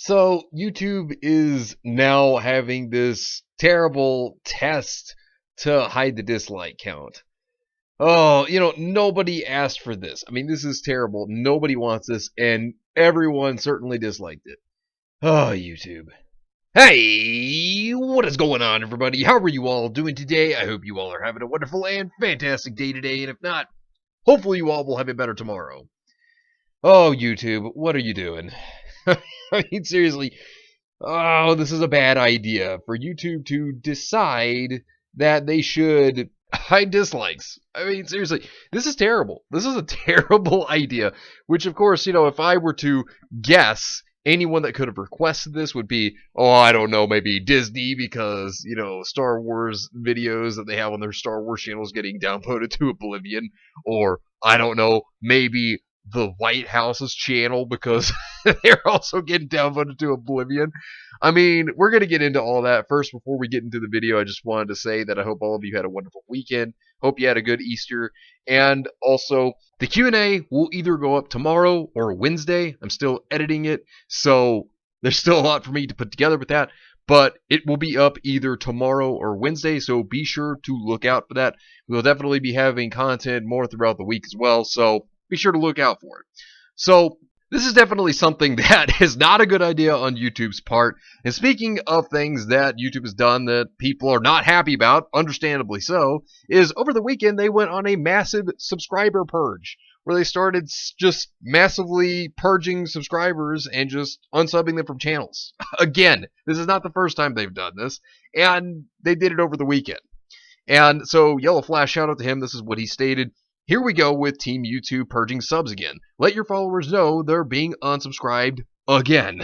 So YouTube is now having this terrible test to hide the dislike count. Oh, nobody asked for this. I mean, this is terrible. Nobody wants this, and everyone certainly disliked it. Oh, YouTube. Hey, what is going on, everybody? How are you all doing today? I hope you all are having a wonderful and fantastic day today, and if not, hopefully you all will have it better tomorrow. Oh, YouTube, what are you doing? I mean, seriously, oh, this is a bad idea for YouTube to decide that they should hide dislikes. I mean, seriously, this is terrible. This is a terrible idea, which, of course, if I were to guess, anyone that could have requested this would be, oh, I don't know, maybe Disney, because, Star Wars videos that they have on their Star Wars channels getting downvoted to oblivion, or, I don't know, maybe the White House's channel because they're also getting downvoted to oblivion. I mean, we're going to get into all that. First, before we get into the video, I just wanted to say that I hope all of you had a wonderful weekend. Hope you had a good Easter. And also, the Q&A will either go up tomorrow or Wednesday. I'm still editing it, so there's still a lot for me to put together with that. But it will be up either tomorrow or Wednesday, so be sure to look out for that. We'll definitely be having content more throughout the week as well, so be sure to look out for it. So, this is definitely something that is not a good idea on YouTube's part. And speaking of things that YouTube has done that people are not happy about, understandably so, is over the weekend they went on a massive subscriber purge, where they started just massively purging subscribers and just unsubbing them from channels. Again, this is not the first time they've done this, and they did it over the weekend. And so, Yellow Flash, shout out to him. This is what he stated. Here we go with Team YouTube purging subs again. Let your followers know they're being unsubscribed again.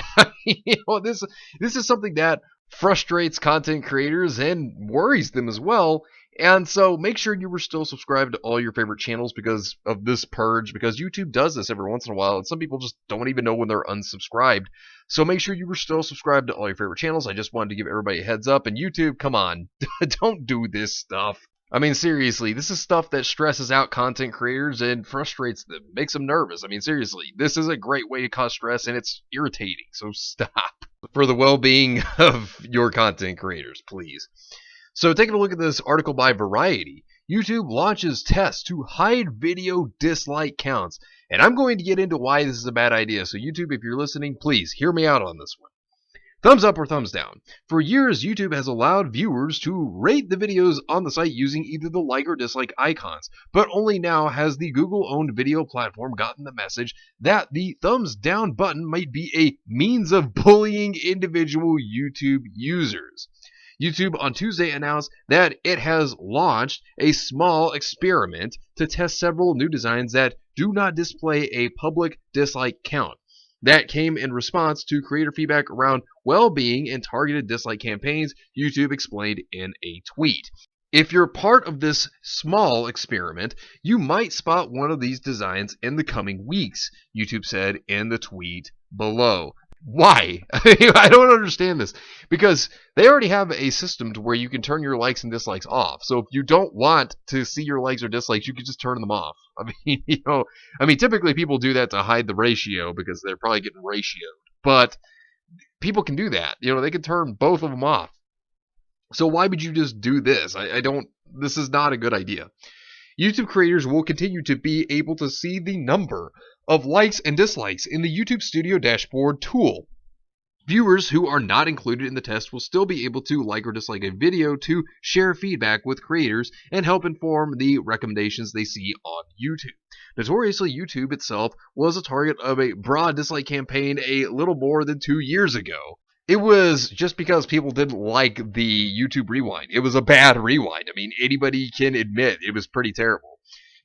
This is something that frustrates content creators and worries them as well. And so make sure you were still subscribed to all your favorite channels because of this purge, because YouTube does this every once in a while, and some people just don't even know when they're unsubscribed. So make sure you were still subscribed to all your favorite channels. I just wanted to give everybody a heads up. And YouTube, come on, don't do this stuff. I mean, seriously, this is stuff that stresses out content creators and frustrates them, makes them nervous. I mean, seriously, this is a great way to cause stress, and it's irritating, so stop. For the well-being of your content creators, please. So taking a look at this article by Variety, YouTube launches tests to hide video dislike counts. And I'm going to get into why this is a bad idea, so YouTube, if you're listening, please hear me out on this one. Thumbs up or thumbs down. For years, YouTube has allowed viewers to rate the videos on the site using either the like or dislike icons, but only now has the Google-owned video platform gotten the message that the thumbs down button might be a means of bullying individual YouTube users. YouTube on Tuesday announced that it has launched a small experiment to test several new designs that do not display a public dislike count. That came in response to creator feedback around well-being and targeted dislike campaigns, YouTube explained in a tweet. If you're part of this small experiment, you might spot one of these designs in the coming weeks, YouTube said in the tweet below. Why? I don't understand this. Because they already have a system to where you can turn your likes and dislikes off. So if you don't want to see your likes or dislikes, you can just turn them off. I mean, typically people do that to hide the ratio because they're probably getting ratioed. But people can do that. They can turn both of them off. So why would you just do this? This is not a good idea. YouTube creators will continue to be able to see the number of likes and dislikes in the YouTube Studio dashboard tool. Viewers who are not included in the test will still be able to like or dislike a video to share feedback with creators and help inform the recommendations they see on YouTube. Notoriously, YouTube itself was a target of a broad dislike campaign a little more than 2 years ago. It was just because people didn't like the YouTube Rewind. It was a bad rewind. I mean, anybody can admit it was pretty terrible.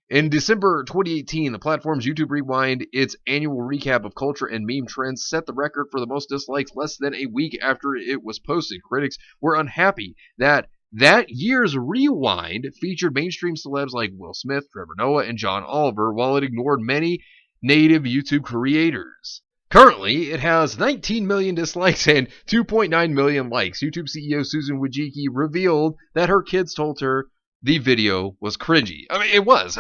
In December 2018, the platform's YouTube Rewind, its annual recap of culture and meme trends, set the record for the most dislikes less than a week after it was posted. Critics were unhappy that year's Rewind featured mainstream celebs like Will Smith, Trevor Noah, and John Oliver, while it ignored many native YouTube creators. Currently, it has 19 million dislikes and 2.9 million likes. YouTube CEO Susan Wojcicki revealed that her kids told her the video was cringy. I mean, it was.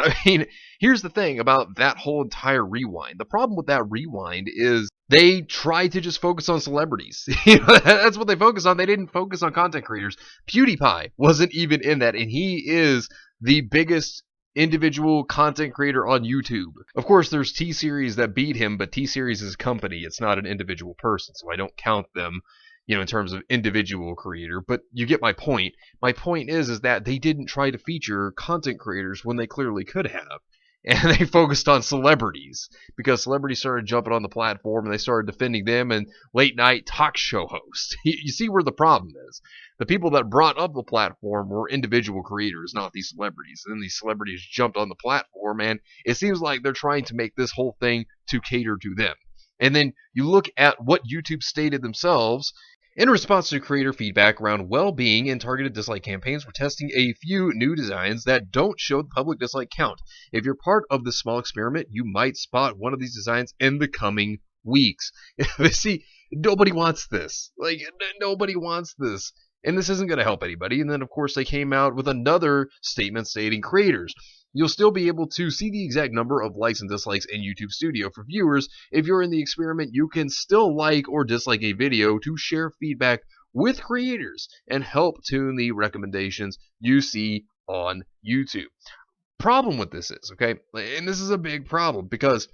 Here's the thing about that whole entire rewind. The problem with that rewind is They tried to just focus on celebrities. That's what they focused on. They didn't focus on content creators. PewDiePie wasn't even in that, and he is the biggest individual content creator on YouTube. Of course, there's T-Series that beat him, but T-Series is a company. It's not an individual person, so I don't count them, in terms of individual creator. But you get my point. My point is that they didn't try to feature content creators when they clearly could have. And they focused on celebrities because celebrities started jumping on the platform and they started defending them and late night talk show hosts. You see where the problem is. The people that brought up the platform were individual creators, not these celebrities. And then these celebrities jumped on the platform, and it seems like they're trying to make this whole thing to cater to them. And then you look at what YouTube stated themselves. In response to creator feedback around well-being and targeted dislike campaigns, we're testing a few new designs that don't show the public dislike count. If you're part of this small experiment, you might spot one of these designs in the coming weeks. See, nobody wants this. Nobody wants this. And this isn't going to help anybody. And then, of course, they came out with another statement stating creators. You'll still be able to see the exact number of likes and dislikes in YouTube Studio. For viewers, if you're in the experiment, you can still like or dislike a video to share feedback with creators and help tune the recommendations you see on YouTube. Problem with this is, okay, and this is a big problem because,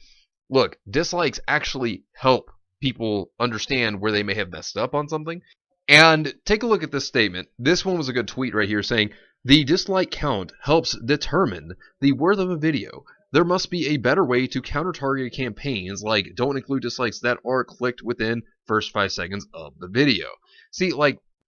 look, dislikes actually help people understand where they may have messed up on something. And take a look at this statement. This one was a good tweet right here saying, the dislike count helps determine the worth of a video. There must be a better way to counter-target campaigns like don't include dislikes that are clicked within first 5 seconds of the video. See,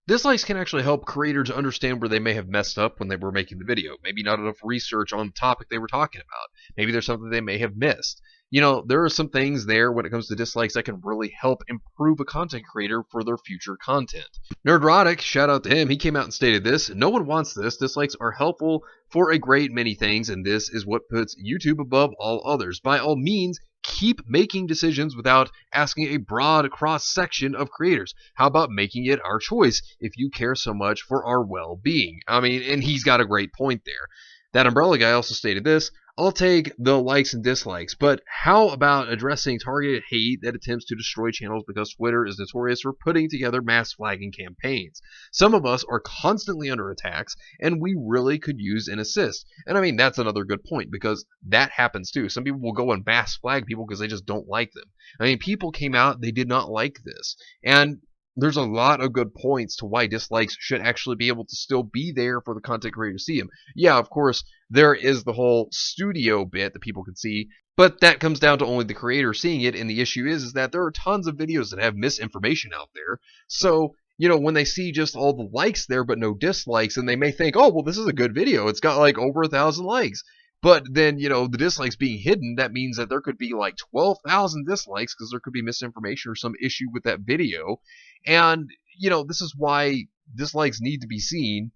dislikes can actually help creators understand where they may have messed up when they were making the video. Maybe not enough research on the topic they were talking about. Maybe there's something they may have missed. There are some things there when it comes to dislikes that can really help improve a content creator for their future content. Nerdrotic, shout out to him, he came out and stated this: no one wants this. Dislikes are helpful for a great many things, and this is what puts YouTube above all others. By all means, keep making decisions without asking a broad cross-section of creators. How about making it our choice if you care so much for our well-being? And he's got a great point there. That umbrella guy also stated this: I'll take the likes and dislikes, but how about addressing targeted hate that attempts to destroy channels because Twitter is notorious for putting together mass flagging campaigns? Some of us are constantly under attacks, and we really could use an assist. And that's another good point, because that happens too. Some people will go and mass flag people because they just don't like them. People came out, they did not like this. And there's a lot of good points to why dislikes should actually be able to still be there for the content creator to see them. Yeah, of course, there is the whole studio bit that people can see, but that comes down to only the creator seeing it, and the issue is that there are tons of videos that have misinformation out there. So, when they see just all the likes there but no dislikes, and they may think, oh, well, this is a good video. It's got over 1,000 likes. But then, the dislikes being hidden, that means that there could be 12,000 dislikes because there could be misinformation or some issue with that video. And, this is why dislikes need to be seen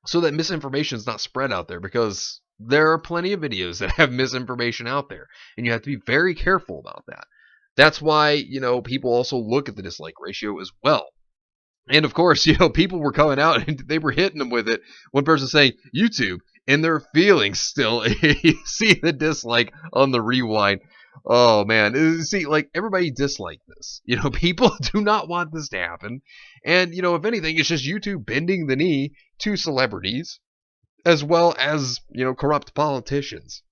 so that misinformation is not spread out there, because there are plenty of videos that have misinformation out there, and you have to be very careful about that. That's why, people also look at the dislike ratio as well. And of course, people were coming out and they were hitting them with it. One person saying, YouTube, in their feelings still. You see the dislike on the rewind. Oh, man. See, everybody disliked this. People do not want this to happen. And, if anything, it's just YouTube bending the knee to celebrities as well as, corrupt politicians.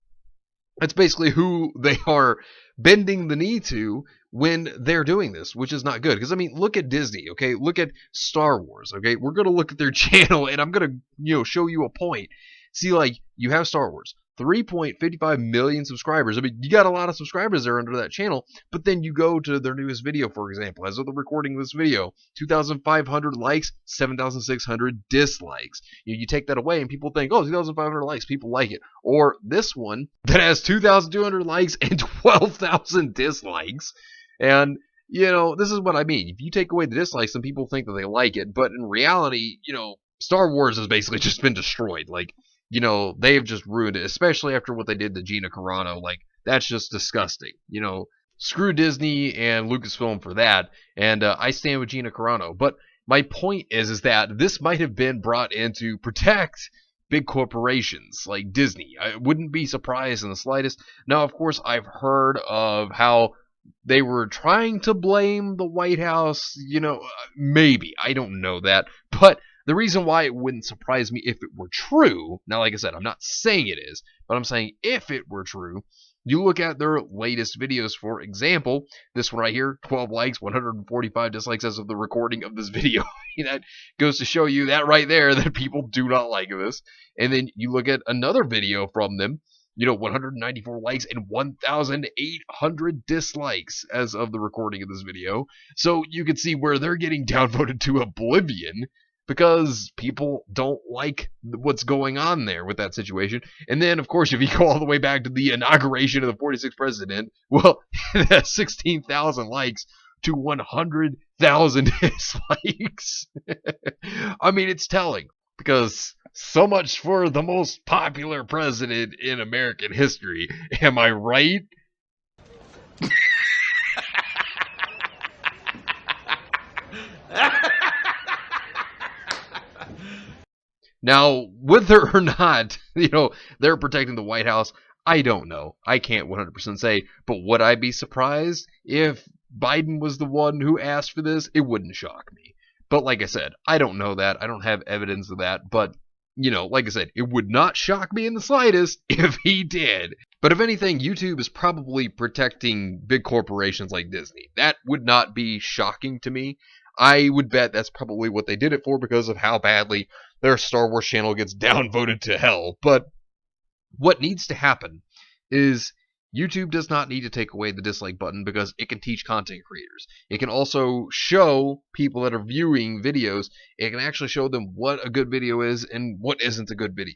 That's basically who they are bending the knee to when they're doing this, which is not good. Because, look at Disney, okay? Look at Star Wars, okay? We're going to look at their channel, and I'm going to, show you a point. See, you have Star Wars, 3.55 million subscribers. You got a lot of subscribers there under that channel, but then you go to their newest video, for example, as of the recording of this video, 2,500 likes, 7,600 dislikes. You take that away, and people think, oh, 2,500 likes, people like it. Or this one that has 2,200 likes and 12,000 dislikes. And, this is what I mean. If you take away the dislikes, some people think that they like it, but in reality, Star Wars has basically just been destroyed. They've just ruined it, especially after what they did to Gina Carano. That's just disgusting. Screw Disney and Lucasfilm for that, and I stand with Gina Carano. But my point is that this might have been brought in to protect big corporations like Disney. I wouldn't be surprised in the slightest. Now, of course, I've heard of how they were trying to blame the White House, maybe. I don't know that. But the reason why it wouldn't surprise me if it were true, now, like I said, I'm not saying it is, but I'm saying if it were true, you look at their latest videos, for example, this one right here, 12 likes, 145 dislikes as of the recording of this video. That goes to show you that right there, that people do not like this. And then you look at another video from them, 194 likes and 1,800 dislikes as of the recording of this video. So you can see where they're getting downvoted to oblivion because people don't like what's going on there with that situation. And then, of course, if you go all the way back to the inauguration of the 46th president, well, that's 16,000 likes to 100,000 dislikes. I mean, it's telling, because so much for the most popular president in American history. Am I right? Now, whether or not, they're protecting the White House, I don't know. I can't 100% say, but would I be surprised if Biden was the one who asked for this? It wouldn't shock me. But like I said, I don't know that. I don't have evidence of that. But, like I said, it would not shock me in the slightest if he did. But if anything, YouTube is probably protecting big corporations like Disney. That would not be shocking to me. I would bet that's probably what they did it for because of how badly their Star Wars channel gets downvoted to hell. But what needs to happen is YouTube does not need to take away the dislike button because it can teach content creators. It can also show people that are viewing videos, it can actually show them what a good video is and what isn't a good video.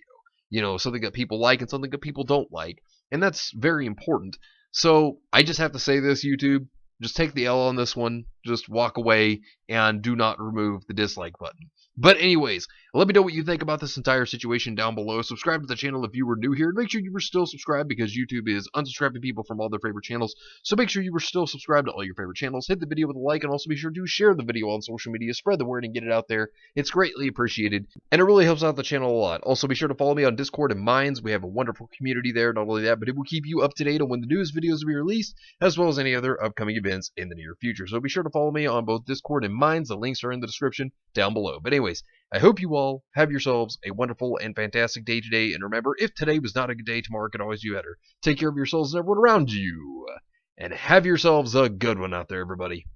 Something that people like and something that people don't like. And that's very important. So I just have to say this, YouTube. Just take the L on this one. Just walk away and do not remove the dislike button. But anyways, let me know what you think about this entire situation down below. Subscribe to the channel if you were new here. Make sure you were still subscribed because YouTube is unsubscribing people from all their favorite channels. So make sure you were still subscribed to all your favorite channels. Hit the video with a like and also be sure to share the video on social media. Spread the word and get it out there. It's greatly appreciated and it really helps out the channel a lot. Also be sure to follow me on Discord and Minds. We have a wonderful community there. Not only that, but it will keep you up to date on when the newest videos will be released as well as any other upcoming events in the near future. So be sure to follow me on both Discord and Minds. The links are in the description down below. But anyways, I hope you all have yourselves a wonderful and fantastic day today. And remember, if today was not a good day, tomorrow can always be better. Take care of yourselves and everyone around you. And have yourselves a good one out there, everybody.